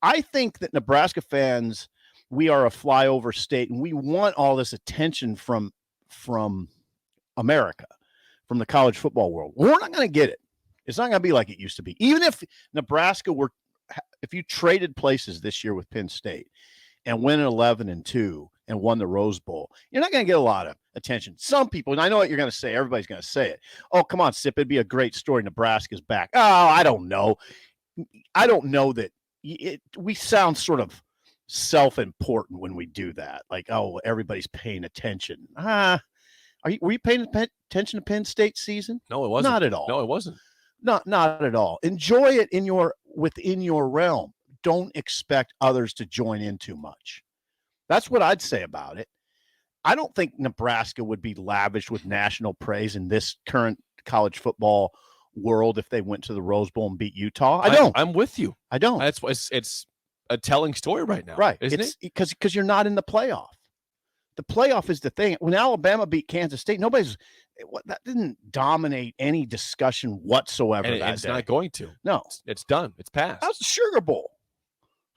I think that Nebraska fans, we are a flyover state, and we want all this attention from America, from the college football world. We're not going to get it. It's not going to be like it used to be. Even if Nebraska if you traded places this year with Penn State and went 11-2 and won the Rose Bowl, you're not going to get a lot of attention. Some people, and I know what you're going to say, everybody's going to say it. Oh, come on, Sip, it'd be a great story. Nebraska's back. Oh, I don't know. I don't know that we sound sort of self-important when we do that. Like, oh, everybody's paying attention. Were you paying attention to Penn State season? No, it wasn't. Not at all. No, it wasn't. Not at all. Enjoy it within your realm. Don't expect others to join in too much. That's what I'd say about it. I don't think Nebraska would be lavished with national praise in this current college football world if they went to the Rose Bowl and beat Utah. I don't. I'm with you. I don't. It's a telling story right now. Right. Isn't it? Because you're not in the playoff. The playoff is the thing. When Alabama beat Kansas State, that didn't dominate any discussion whatsoever. And it's not going to. No. It's done. It's passed. That was the Sugar Bowl.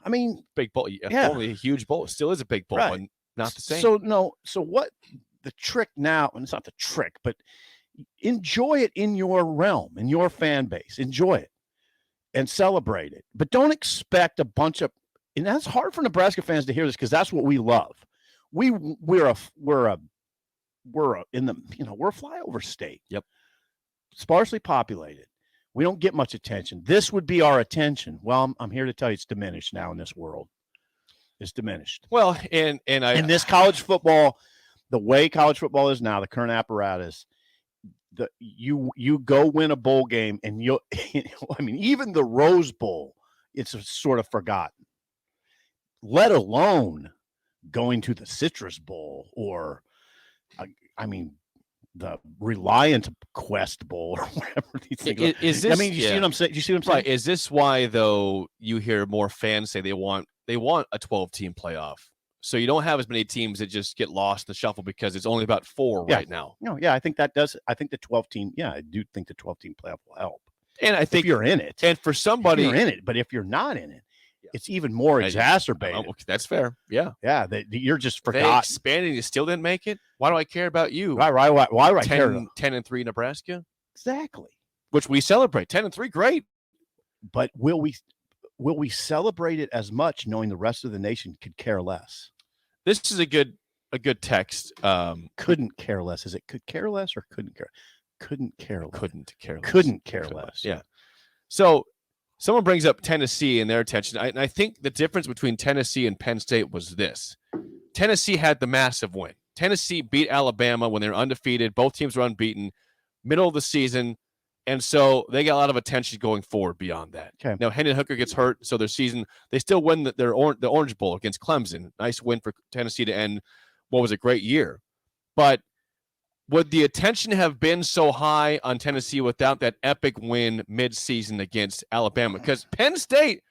I mean, big bowl. Yeah. Only a huge bowl. It still is a big bowl, right. But not the same. So what the trick now, and it's not the trick, but enjoy it in your realm, in your fan base. Enjoy it and celebrate it. But don't expect a bunch of, and that's hard for Nebraska fans to hear this because that's what we love. We're a flyover state. Yep. Sparsely populated. We don't get much attention. This would be our attention. Well, I'm here to tell you it's diminished now in this world. It's diminished. Well, in this college football, the way college football is now, the current apparatus, you go win a bowl game and even the Rose Bowl, it's sort of forgotten. Let alone going to the Citrus Bowl or, the Reliant Quest Bowl or whatever these things. Is this? You see what I'm saying? You see what I'm saying? Right. Is this why though you hear more fans say they want a 12-team playoff? So you don't have as many teams that just get lost in the shuffle because it's only about 4 right now. No, yeah, I think that does. I think the 12-team. Yeah, I do think the 12-team playoff will help. And I think if you're in it, and for somebody, you're in it. But if you're not in it, it's even more exacerbated. That's fair. Yeah. Yeah. You're just forgotten. They expanded. You still didn't make it. Why do I care about you? Why do I care? 10-3 Nebraska. Exactly. Which we celebrate. 10-3, great. But will we celebrate it as much knowing the rest of the nation could care less? This is a good text. Couldn't care less. Is it could care less or couldn't care? Couldn't care less. Couldn't care less. Yeah. So someone brings up Tennessee and their attention. I think the difference between Tennessee and Penn State was this. Tennessee had the massive win. Tennessee beat Alabama when they were undefeated. Both teams were unbeaten, middle of the season. And so they got a lot of attention going forward beyond that. Okay. Now, Hendon Hooker gets hurt, so their season, they still win the Orange Bowl against Clemson. Nice win for Tennessee to end what was a great year. But would the attention have been so high on Tennessee without that epic win mid-season against Alabama? Because Penn State,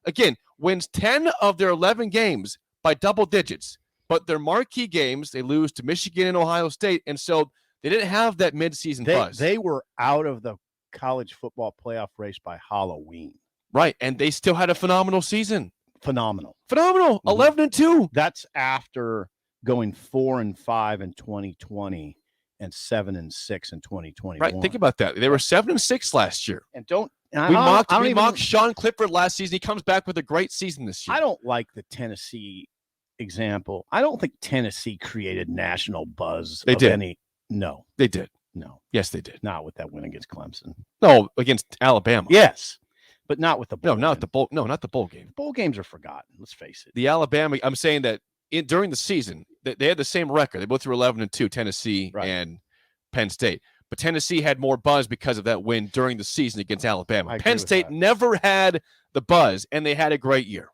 again, wins 10 of their 11 games by double digits. But their marquee games, they lose to Michigan and Ohio State. And so they didn't have that mid-season buzz. They were out of the college football playoff race by Halloween. Right, and they still had a phenomenal season. Phenomenal. Mm-hmm. 11-2. That's after going 4-5 in 2020 and 7-6 in 2021. Right, think about that. They were 7-6 last year. And we mocked Sean Clifford last season. He comes back with a great season this year. I don't like the Tennessee example. I don't think Tennessee created national buzz. They did. No, they did. No, yes, they did. Not with that win against Clemson. No, against Alabama. Yes, but not with the bowl. Not the bowl. No, not the bowl game. Bowl games are forgotten. Let's face it. The Alabama. I'm saying that during the season, they had the same record. They both were 11-2. Tennessee and Penn State, but Tennessee had more buzz because of that win during the season against Alabama. Penn State never had the buzz, and they had a great year.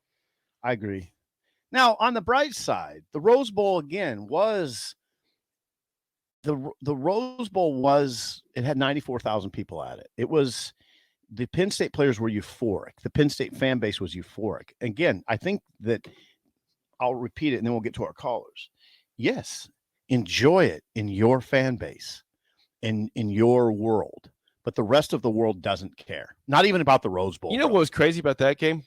I agree. Now, on the bright side, the Rose Bowl again was. The Rose Bowl it had 94,000 people at it. It was, the Penn State players were euphoric. The Penn State fan base was euphoric. Again, I think that I'll repeat it and then we'll get to our callers. Yes, enjoy it in your fan base, in your world, but the rest of the world doesn't care. Not even about the Rose Bowl. You know what was crazy about that game?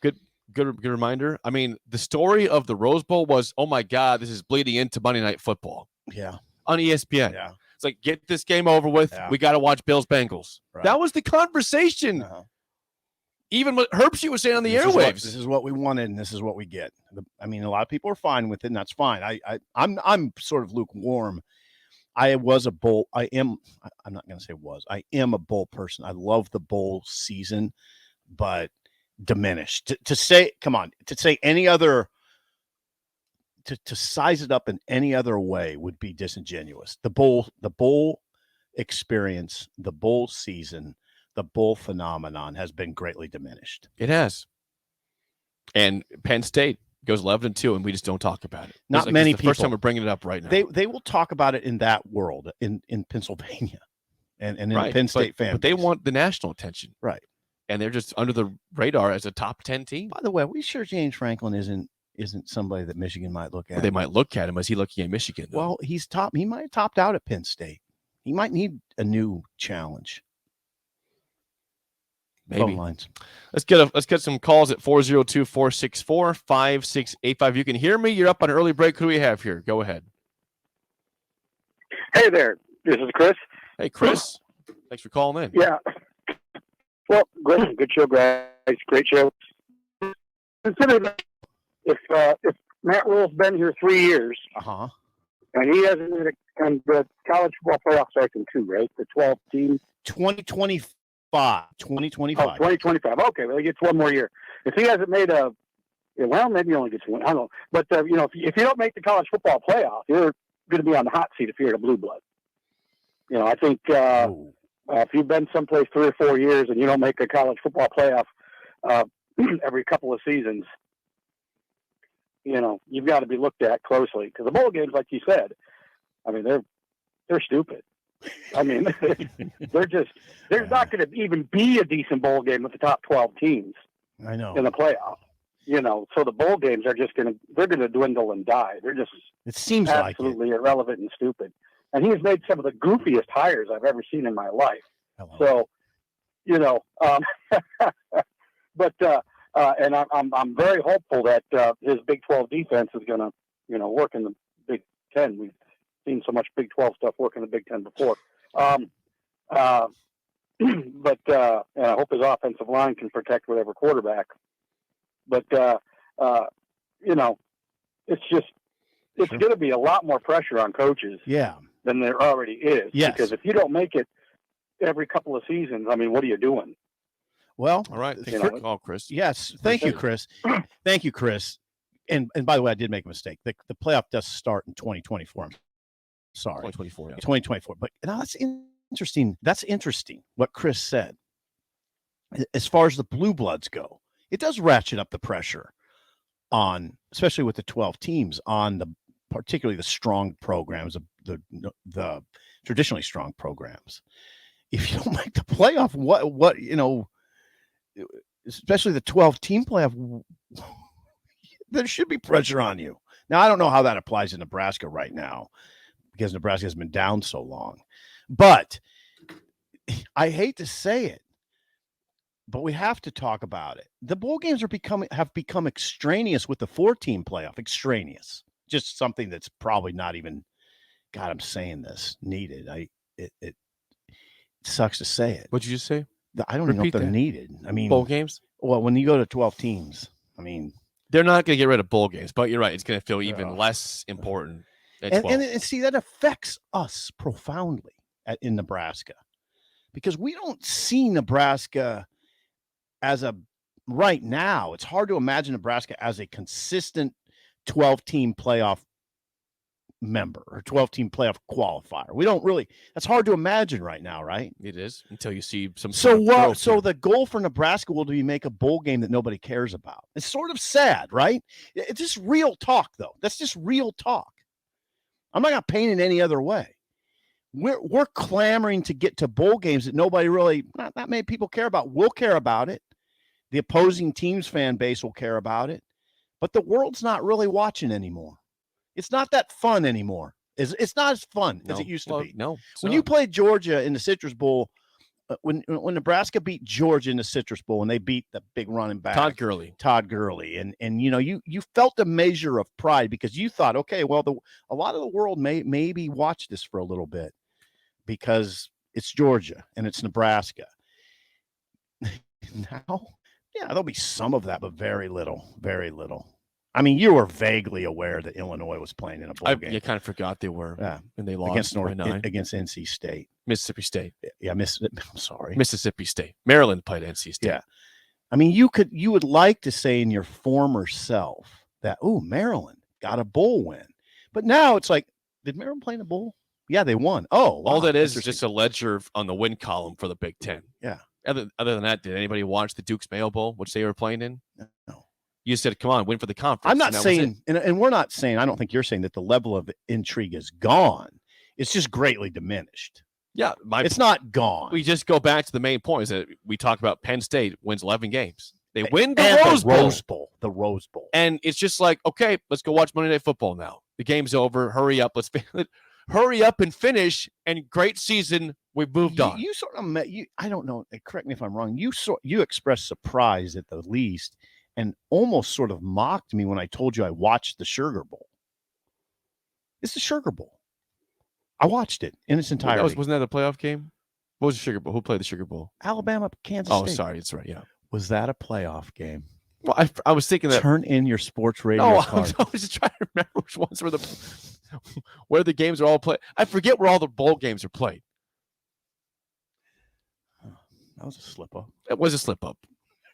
Good reminder. I mean, the story of the Rose Bowl was, oh my God, this is bleeding into Monday Night Football. Yeah. On ESPN. Yeah. It's like, get this game over with. Yeah. We got to watch Bills Bengals. Right. That was the conversation. Uh-huh. Even what Herbstreit was saying on the airwaves. This is what we wanted, and this is what we get. I mean, a lot of people are fine with it, and that's fine. I'm sort of lukewarm. I was a bowl. I'm not going to say was. I am a bowl person. I love the bowl season, but diminished. To say any other, to size it up in any other way would be disingenuous. The bowl experience, the bowl season, the bowl phenomenon has been greatly diminished. It has. And Penn State goes 11-2, and we just don't talk about it. Not many people. First time we're bringing it up right now. They will talk about it in that world, in Pennsylvania, and in right. the Penn State fan. But they want the national attention, right? And they're just under the radar as a top 10 team. By the way, are we sure James Franklin isn't somebody that Michigan might look at? Well, they might look at him. Is he looking at Michigan, though? Well, he might have topped out at Penn State. He might need a new challenge. Maybe. Lines. Let's get some calls at 402-464-5685. You can hear me. You're up on an early break. Who do we have here? Go ahead. Hey there. This is Chris. Hey, Chris. Thanks for calling in. Yeah. Well, great. Good show, guys. Great show. Consider that if Matt Rule's been here 3 years, and he hasn't made and the college football playoff starts in 2, right? The 12 teams. 2025. 2025. Oh, 2025. Okay, well, he gets 1 more year. If he hasn't made maybe he only gets 1. I don't know. But, if you don't make the college football playoff, you're going to be on the hot seat if you're a blue blood. I think if you've been someplace 3 or 4 years and you don't make a college football playoff every couple of seasons, you've got to be looked at closely. Because the bowl games, like you said, I mean, they're stupid. I mean, there's not going to even be a decent bowl game with the top 12 teams. I know. In the playoff. So the bowl games are just going to dwindle and die. They're just it seems absolutely irrelevant and stupid. And he's made some of the goofiest hires I've ever seen in my life. Hello. So, but and I'm very hopeful that his Big 12 defense is going to work in the Big 10. We've seen so much Big 12 stuff work in the Big 10 before. But and I hope his offensive line can protect whatever quarterback. But it's going to be a lot more pressure on coaches. Yeah. Than there already is. Yes. Because if you don't make it every couple of seasons, I mean, what are you doing? Well, all right. Thanks for the call, Chris. Yes. Thank you, Chris. Thank you, Chris. And by the way, I did make a mistake. The playoff does start in 2024. I'm sorry. 2024. Yeah. 2024. But now that's interesting. That's interesting what Chris said. As far as the blue bloods go, it does ratchet up the pressure on, especially with the 12 teams, on particularly the strong programs, the traditionally strong programs. If you don't make the playoff, what especially the 12-team playoff, there should be pressure on you. Now, I don't know how that applies in Nebraska right now because Nebraska has been down so long. But I hate to say it, but we have to talk about it. The bowl games have become extraneous with the 4-team playoff. Extraneous. Just something that's probably not even, God, I'm saying this, needed. It sucks to say it. What'd you just say? I don't even know if they're needed. I mean, bowl games? Well, when you go to 12 teams, I mean, they're not going to get rid of bowl games, but you're right. It's going to feel even less important. And see, that affects us profoundly in Nebraska because we don't see Nebraska right now. It's hard to imagine Nebraska as a consistent 12-team playoff member or 12-team playoff qualifier. We don't really. That's hard to imagine right now, right? It is until you see some. So the goal for Nebraska will be make a bowl game that nobody cares about. It's sort of sad, right? It's just real talk, though. That's just real talk. I'm not going to paint it any other way. We're clamoring to get to bowl games that nobody really, not many people care about. We'll care about it. The opposing team's fan base will care about it. But the world's not really watching anymore. It's not that fun anymore. It's not as fun as it used to be. No. When you played Georgia in the Citrus Bowl when Nebraska beat Georgia in the Citrus Bowl, and they beat the big running back Todd Gurley, and you felt a measure of pride because you thought, okay, well, a lot of the world may maybe watch this for a little bit because it's Georgia and it's Nebraska. Now, yeah, there'll be some of that, but very little, very little. I mean, you were vaguely aware that Illinois was playing in a bowl game. You kind of forgot they were, and they lost against by 9 against NC State, Mississippi State. Yeah, I'm sorry, Mississippi State. Maryland played NC State. Yeah, I mean, you would like to say in your former self that, oh, Maryland got a bowl win, but now it's like, did Maryland play in a bowl? Yeah, they won. Oh, wow. All that is just a ledger on the win column for the Big Ten. Yeah. Other than that, did anybody watch the Duke's Mayo Bowl, which they were playing in? No. You said, come on, win for the conference. I'm not saying, and we're not saying, I don't think you're saying that the level of intrigue is gone. It's just greatly diminished. Yeah. It's not gone. We just go back to the main point is that we talk about Penn State wins 11 games. They win the Rose Bowl. The Rose Bowl. And it's just like, okay, let's go watch Monday Night Football now. The game's over. Hurry up. Hurry up and finish. And great season. We've moved on. You sort of I don't know. Correct me if I'm wrong. You expressed surprise at the least and almost sort of mocked me when I told you I watched the Sugar Bowl. It's the Sugar Bowl. I watched it in its entirety. Wasn't that a playoff game? What was the Sugar Bowl? Who played the Sugar Bowl? Alabama, Kansas State. Oh, sorry. That's right. Yeah. Was that a playoff game? Well, I was thinking that. Turn in your sports radio card. I was just trying to remember which ones were where the games are all played. I forget where all the bowl games are played. That was a slip up. It was a slip up.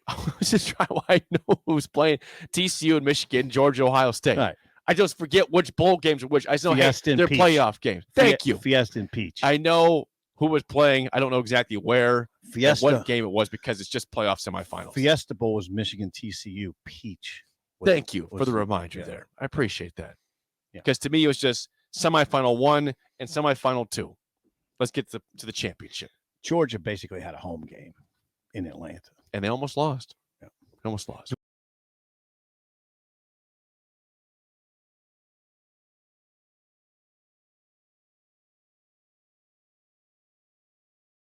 I was just trying. I know who was playing TCU and Michigan, Georgia, Ohio State. Right. I just forget which bowl games are which. I know they're playoff games. Thank you. Fiesta and Peach. I know who was playing. I don't know exactly where, Fiesta. what game it was because it's just playoff semifinals. Fiesta Bowl was Michigan, TCU, Peach. Thank you for the reminder there. I appreciate that. Yeah. Because to me, it was just semifinal 1 and semifinal 2. Let's get to the championship. Georgia basically had a home game in Atlanta. And they almost lost. Yeah. Almost lost.